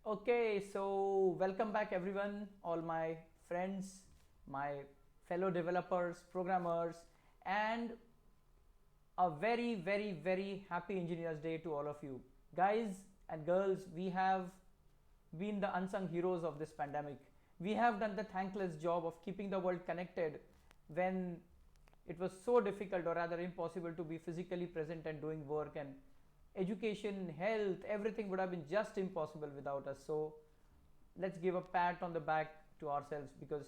Okay, so welcome back everyone, all my friends, my fellow developers, programmers, and a very happy Engineers Day to all of you. Guys and girls, we have been the unsung heroes of this pandemic. We have done the thankless job of keeping the world connected when it was so difficult or rather impossible to be physically present and doing work, and education, health, everything would have been just impossible without us. So let's give a pat on the back to ourselves because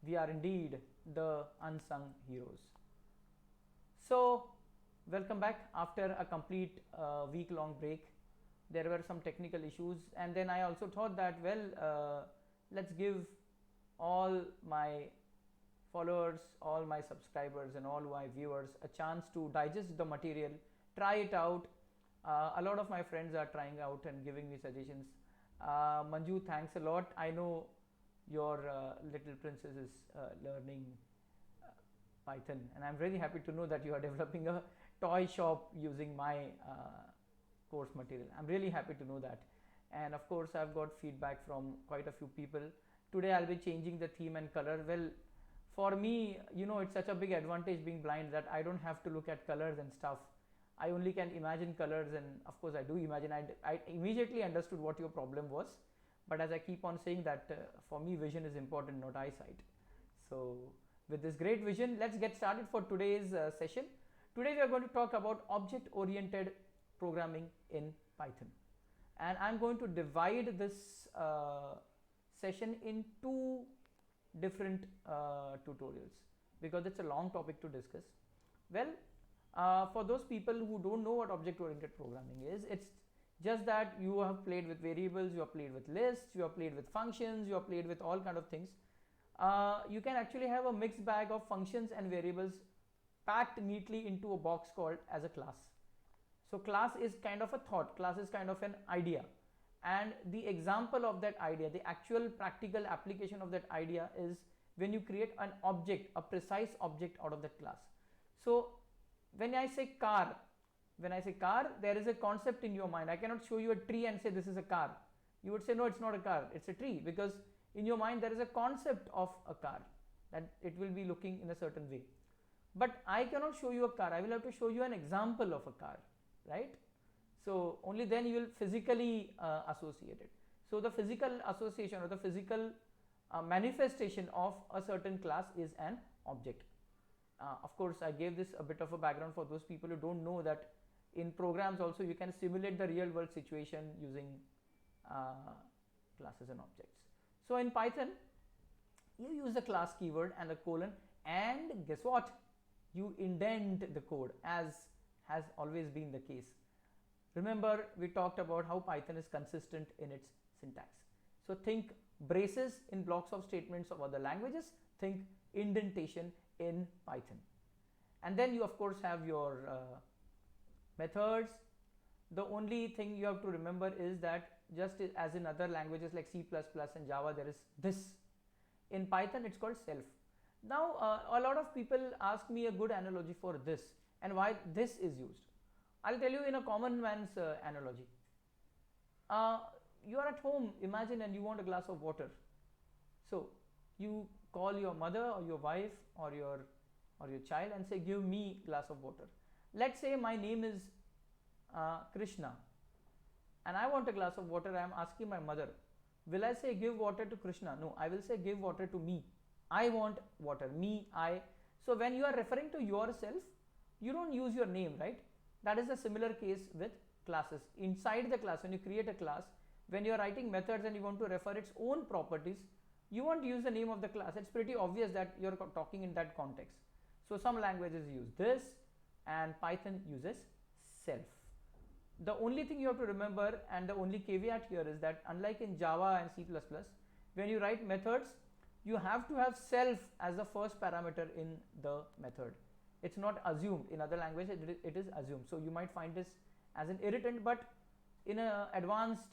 we are indeed the unsung heroes. So welcome back after a complete week long break. There were some technical issues, and then I also thought that let's give all my followers, all my subscribers and all my viewers a chance to digest the material, try it out. A lot of my friends are trying out and giving me suggestions. Manju, thanks a lot. I know your little princess is learning Python, and I'm really happy to know that you are developing a toy shop using my course material. I'm really happy to know that. And of course, I've got feedback from quite a few people. Today I'll be changing the theme and color. Well, for me, it's such a big advantage being blind that I don't have to look at colors and stuff. I only can imagine colors, and of course I do imagine. I immediately understood what your problem was, but as I keep on saying that for me vision is important, not eyesight. So with this great vision, let's get started for today's session. Today we are going to talk about object oriented programming in Python, and I'm going to divide this session in two different tutorials because it's a long topic to discuss. Well, for those people who don't know what object oriented programming is, it's just that you have played with variables, you have played with lists, you have played with functions, you have played with all kind of things. You can actually have a mixed bag of functions and variables packed neatly into a box called as a class. So class is kind of a thought, class is kind of an idea, and the example of that idea, the actual practical application of that idea is when you create an object, a precise object out of that class. So when I say car, there is a concept in your mind. I cannot show you a tree and say this is a car. You would say no, it's not a car, it's a tree, because in your mind there is a concept of a car, that it will be looking in a certain way. But I cannot show you a car, I will have to show you an example of a car, right? So only then you will physically associate it. So the physical association or the physical manifestation of a certain class is an object. Of course, I gave this a bit of a background for those people who don't know that in programs also you can simulate the real world situation using classes and objects. So in Python, you use the class keyword and a colon, and guess what? You indent the code, as has always been the case. Remember, we talked about how Python is consistent in its syntax. So think braces in blocks of statements of other languages, think indentation in Python. And then you of course have your methods. The only thing you have to remember is that just as in other languages like C++ and Java, there is this. In Python, it's called self. Now, a lot of people ask me a good analogy for this and why this is used. I'll tell you in a common man's analogy. You are at home, imagine, and you want a glass of water. So you call your mother or your wife or your child and say, give me glass of water. Let's say my name is Krishna and I want a glass of water. I am asking my mother, will I say give water to Krishna? No, I will say give water to me. I want water, me, I. So when you are referring to yourself, you don't use your name, right? That is a similar case with classes. Inside the class, when you create a class, when you are writing methods and you want to refer its own properties, you won't use the name of the class. It's pretty obvious that you're talking in that context. So some languages use this and Python uses self. The only thing you have to remember, and the only caveat here, is that unlike in Java and C++, when you write methods, you have to have self as the first parameter in the method. It's not assumed. In other languages it is assumed. So you might find this as an irritant, but in an advanced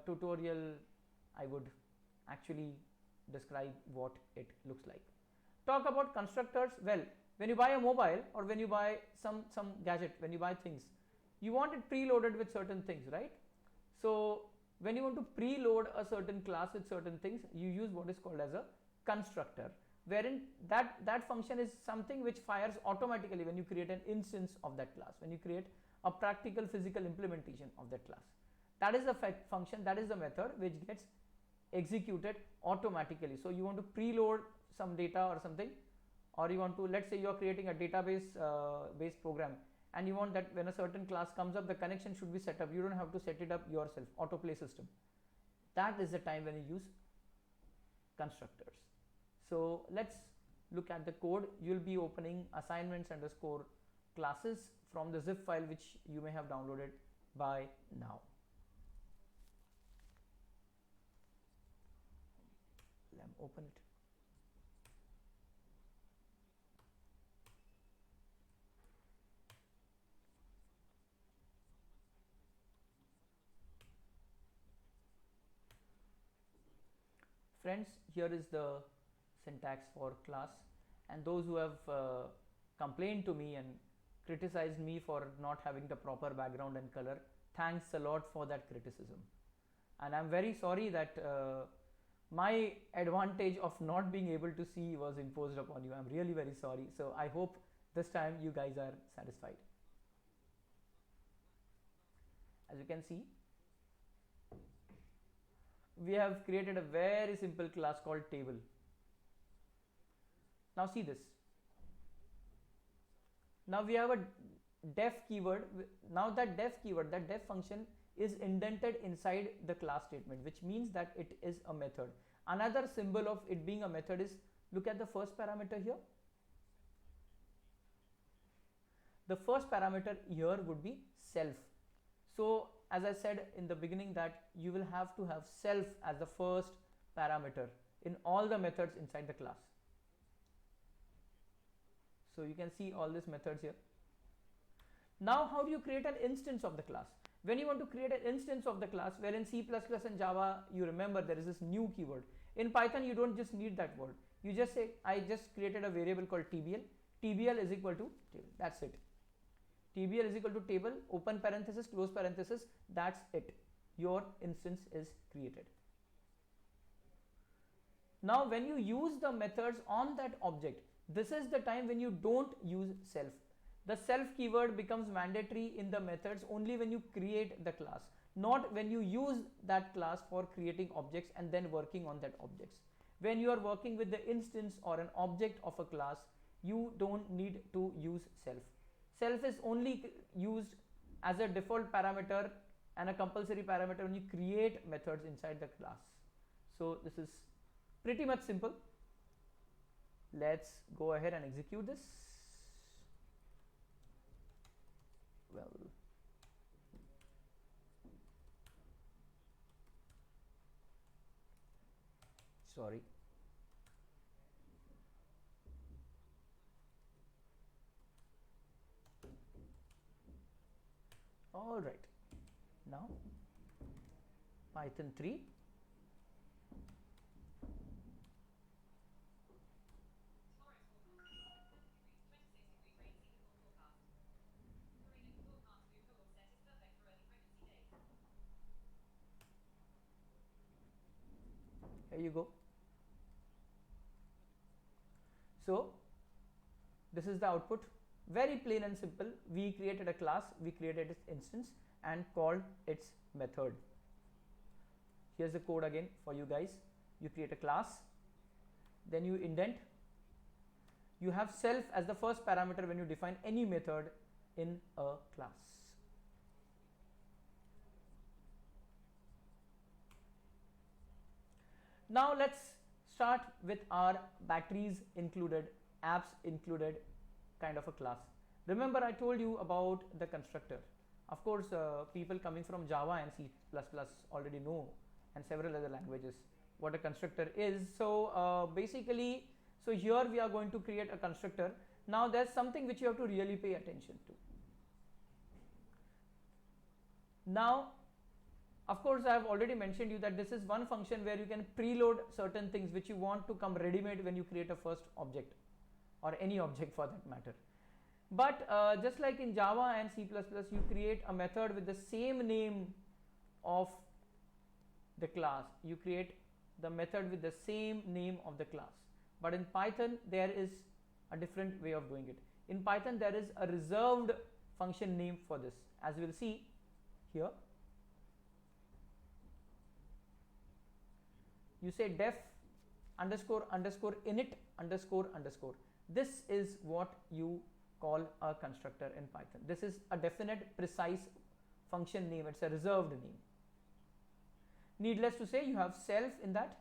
tutorial I would actually describe what it looks like. Talk about constructors. Well, when you buy a mobile or when you buy some gadget, when you buy things, you want it preloaded with certain things, right? So when you want to preload a certain class with certain things, you use what is called as a constructor, wherein that function is something which fires automatically when you create an instance of that class, when you create a practical physical implementation of that class. That is the function, that is the method which gets executed automatically. So you want to preload some data or something, or you want to, let's say you are creating a database based program, and you want that when a certain class comes up, the connection should be set up. You don't have to set it up yourself, autoplay system. That is the time when you use constructors. So let's look at the code. You'll be opening assignments underscore classes from the zip file which you may have downloaded by now. Let me open it. Friends, here is the syntax for class, and those who have complained to me and criticized me for not having the proper background and color, thanks a lot for that criticism, and I'm very sorry that my advantage of not being able to see was imposed upon you. I'm really very sorry. So I hope this time you guys are satisfied. As you can see, we have created a very simple class called table. Now see this. Now we have a def keyword. Now that def keyword, that def function is indented inside the class statement, which means that it is a method. Another symbol of it being a method is, look at the first parameter here. The first parameter here would be self. So as I said in the beginning, that you will have to have self as the first parameter in all the methods inside the class. So you can see all these methods here. Now how do you create an instance of the class? When you want to create an instance of the class, where in C++ and Java, you remember there is this new keyword. In Python, you don't just need that word. You just say, I just created a variable called TBL. TBL is equal to table. That's it. TBL is equal to table, open parenthesis, close parenthesis. That's it. Your instance is created. Now when you use the methods on that object, this is the time when you don't use self. The self keyword becomes mandatory in the methods only when you create the class, not when you use that class for creating objects and then working on that objects. When you are working with the instance or an object of a class, you don't need to use self. Self is only used as a default parameter and a compulsory parameter when you create methods inside the class. So this is pretty much simple. Let's go ahead and execute this. Well, sorry. All right. Now Python 3. Here you go. So this is the output, very plain and simple. We created a class, we created its instance and called its method. Here's the code again for you guys. You create a class, then you indent. You have self as the first parameter when you define any method in a class. Now let's start with our batteries included, apps included kind of a class. Remember I told you about the constructor. Of course, people coming from Java and C++ already know, and several other languages, what a constructor is. So basically, so here we are going to create a constructor. Now there's something which you have to really pay attention to. Now, of course, I have already mentioned you that this is one function where you can preload certain things which you want to come ready-made when you create a first object, or any object for that matter. But just like in Java and C++, you create a method with the same name of the class, you create the method with the same name of the class. But in Python there is a different way of doing it. In Python there is a reserved function name for this, as we will see here. You say def underscore underscore init underscore underscore. This is what you call a constructor in Python. This is a definite, precise function name. It's a reserved name. Needless to say, you have self in that.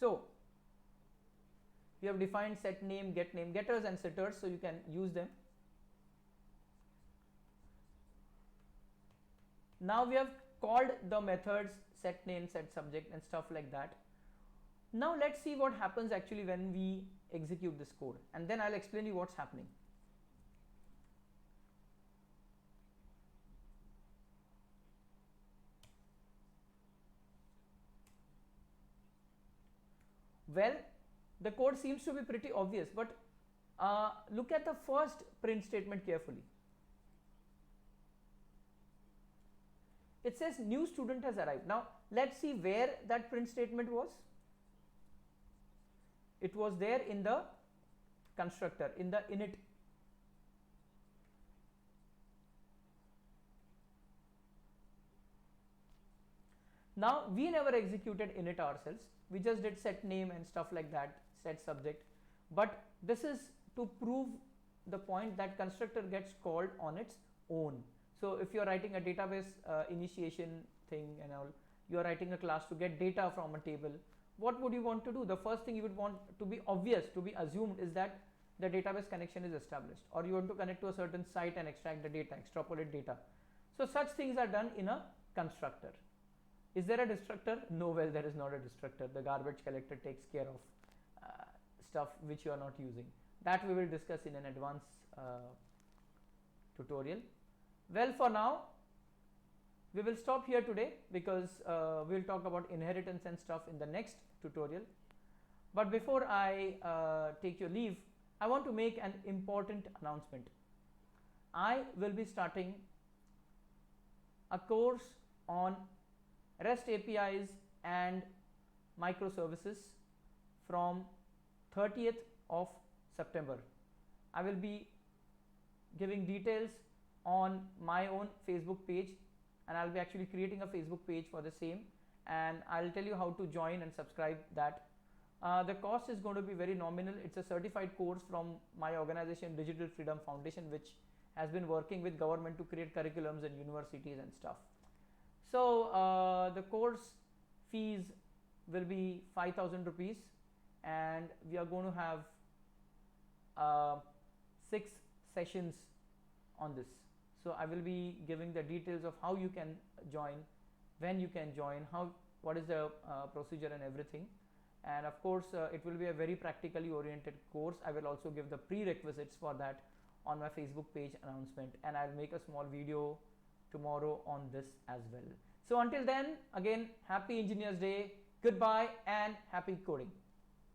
So we have defined set name, get name, getters and setters, so you can use them. Now we have called the methods set name, set subject and stuff like that. Now let's see what happens actually when we execute this code, and then I'll explain you what's happening. Well, the code seems to be pretty obvious, but look at the first print statement carefully. It says new student has arrived. Now let's see where that print statement was. It was there in the constructor, in the init. Now we never executed init ourselves, we just did set name and stuff like that, set subject, but this is to prove the point that constructor gets called on its own. So if you are writing a database initiation thing and all, you are writing a class to get data from a table, what would you want to do? The first thing you would want to be obvious, to be assumed, is that the database connection is established, or you want to connect to a certain site and extract the data, extrapolate data. So such things are done in a constructor. Is there a destructor? No, well, there is not a destructor. The garbage collector takes care of stuff which you are not using. That we will discuss in an advanced tutorial. Well, for now we will stop here today, because we will talk about inheritance and stuff in the next tutorial. But before I take your leave, I want to make an important announcement. I will be starting a course on REST APIs and microservices from 30th of September. I will be giving details on my own Facebook page, and I'll be actually creating a Facebook page for the same, and I'll tell you how to join and subscribe that. The cost is going to be very nominal. It's a certified course from my organization, Digital Freedom Foundation, which has been working with government to create curriculums in universities and stuff. So the course fees will be 5,000 rupees, and we are going to have 6 sessions on this. So I will be giving the details of how you can join, when you can join, what is the procedure and everything. And of course it will be a very practically oriented course. I will also give the prerequisites for that on my Facebook page announcement, and I'll make a small video tomorrow on this as well. So until then, again, happy Engineers Day, goodbye and happy coding.